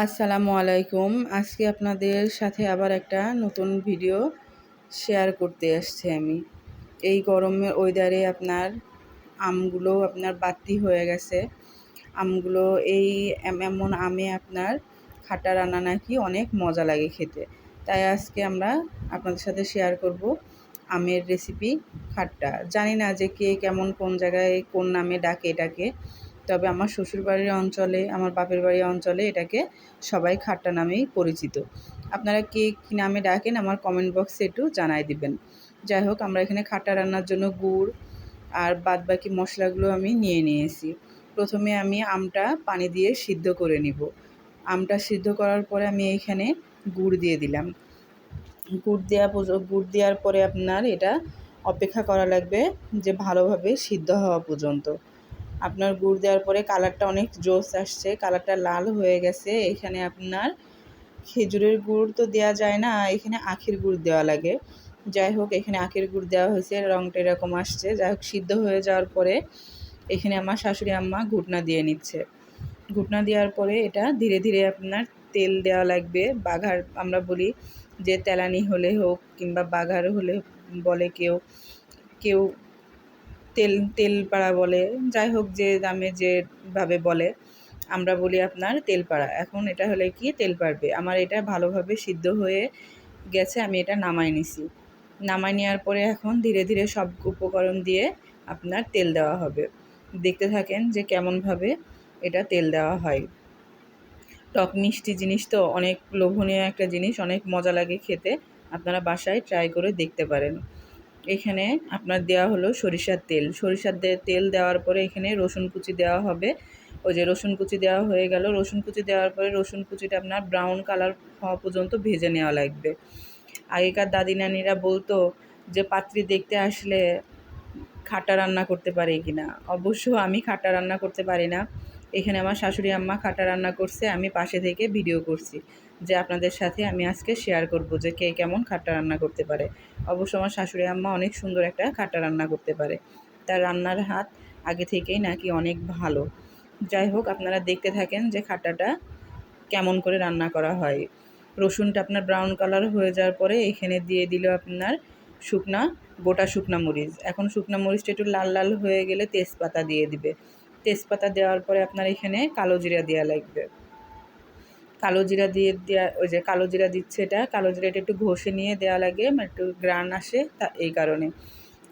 আসসালামু আলাইকুম। আজকে আপনাদের সাথে আবার একটা নতুন ভিডিও শেয়ার করতে আসছি আমি। এই গরমের ওয়েদারে আপনার আমগুলো আপনার বাতি হয়ে গেছে। আমগুলো এই এমন আমে আপনার খাটা রান্না নাকি অনেক মজা লাগে খেতে। তাই আজকে আমরা আপনাদের সাথে শেয়ার করব আমের রেসিপি খাট্টা। জানি না যে কে কেমন কোন জায়গায় কোন নামে ডাকে এটাকে। তবে আমার শ্বশুরবাড়ির অঞ্চলে, আমার বাপের বাড়ির অঞ্চলে এটাকে সবাই খাট্টা নামেই পরিচিত। আপনারা কে কী নামে ডাকেন আমার কমেন্ট বক্সে একটু জানায় দিবেন। যাই হোক, আমরা এখানে খাট্টা রান্নার জন্য গুড় আর বাদবাকি মশলাগুলো আমি নিয়ে নিয়েছি। প্রথমে আমি আমটা পানি দিয়ে সিদ্ধ করে নিব। আমটা সিদ্ধ করার পরে আমি এইখানে গুড় দিয়ে দিলাম। গুড় দেওয়ার পরে আপনার এটা অপেক্ষা করা লাগবে যে ভালোভাবে সিদ্ধ হওয়া পর্যন্ত। আপনার গুড় দেওয়ার পরে কালারটা অনেক জোস আসছে, কালারটা লাল হয়ে গেছে। এখানে আপনার খেজুরের গুড় তো দেওয়া যায় না, এখানে আখের গুড় দেওয়া লাগে। যাই হোক, এখানে আখের গুড় দেওয়া হয়েছে, রঙটা এরকম আসছে। যাই হোক, সিদ্ধ হয়ে যাওয়ার পরে এখানে আমার শাশুড়ি আম্মা ঘুটনা দিয়ে নিচ্ছে। ঘুটনা দেওয়ার পরে এটা ধীরে ধীরে আপনার তেল দেওয়া লাগবে। বাঘার আমরা বলি, যে তেলানি হলে হোক কিংবা বাঘার হলে বলে কেউ কেউ তেলপাড়া বলে, যাই হোক যে দামে যেভাবে বলে, আমরা বলি আপনার তেলপাড়া। এখন এটা হলে কি তেল পাড়বে। আমার এটা ভালোভাবে সিদ্ধ হয়ে গেছে, আমি এটা নামাই নিছি। নামাই নেওয়ার পরে এখন ধীরে ধীরে সব উপকরণ দিয়ে আপনার তেল দেওয়া হবে। দেখতে থাকেন যে কেমনভাবে এটা তেল দেওয়া হয়। টক মিষ্টি জিনিস তো অনেক লোভনীয় একটা জিনিস, অনেক মজা লাগে খেতে। আপনারা বাসায় ট্রাই করে দেখতে পারেন। এখানে আপনার দেওয়া হলো সরিষার তেল। সরিষার তেল দেওয়ার পরে এখানে রসুন কুচি দেওয়া হবে। ওই যে রসুন কুচি দেওয়া হয়ে গেল। রসুন কুচি দেওয়ার পরে রসুন কুচিটা আপনার ব্রাউন কালার হওয়া পর্যন্ত ভেজে নেওয়া লাগবে। আগেকার দাদি নানিরা বলতো যে পাত্রী দেখতে আসলে খাটা রান্না করতে পারে কিনা। অবশ্য আমি খাটা রান্না করতে পারি না। এখানে আমার শাশুড়ি আম্মা খাটা রান্না করছে, আমি পাশে থেকে ভিডিও করছি যে আপনাদের সাথে আমি আজকে শেয়ার করব যে কে কেমন খাটা রান্না করতে পারে। অবশ্য আমার শাশুড়ি আম্মা অনেক সুন্দর একটা খাটা রান্না করতে পারে। তার রান্নার হাত আগে থেকেই নাকি অনেক ভালো। যাই হোক, আপনারা দেখতে থাকেন যে খাটাটা কেমন করে রান্না করা হয়। রসুনটা আপনার ব্রাউন কালার হয়ে যাওয়ার পরে এখানে দিয়ে দিল আপনার গোটা শুকনা মরিচ। এখন শুকনা মরিচটা একটু লাল লাল হয়ে গেলে তেজপাতা দিয়ে দিবে। তেজপাতা দেওয়ার পরে আপনার এখানে কালো জিরা দেওয়া লাগবে। কালো জিরা দিয়ে ওই যে কালো জিরা দিচ্ছে, এটা কালো জিরাটা একটু ঘষে নিয়ে দেওয়া লাগে, একটু গ্রান আসে, তা এই কারণে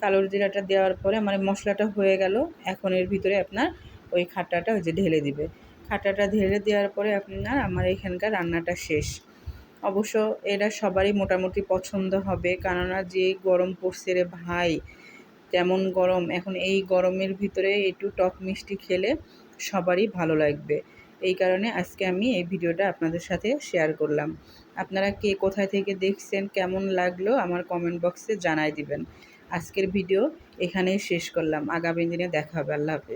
কালো জিরাটা দেওয়ার পরে আমার মশলাটা হয়ে গেল। এখন এর ভিতরে আপনার ওই খাটাটা ওই যে ঢেলে দিবে। খাটাটা ঢেলে দেওয়ার পরে আপনার আমার এখানকার রান্নাটা শেষ। অবশ্য এটা সবারই মোটামুটি পছন্দ হবে, কেননা যে গরম পড়ছে রে ভাই, তেমন গরম। এখন এই গরমের ভিতরে একটু টক মিষ্টি খেলে সবারই ভালো লাগবে। এই কারণে আজকে আমি এই ভিডিওটা আপনাদের সাথে শেয়ার করলাম। আপনারা কে কোথায় থেকে দেখছেন, কেমন লাগলো আমার কমেন্ট বক্সে জানাই দিবেন। আজকের ভিডিও এখানেই শেষ করলাম। আগামী দিনে দেখা হবে। আল্লাহ হাফেজ।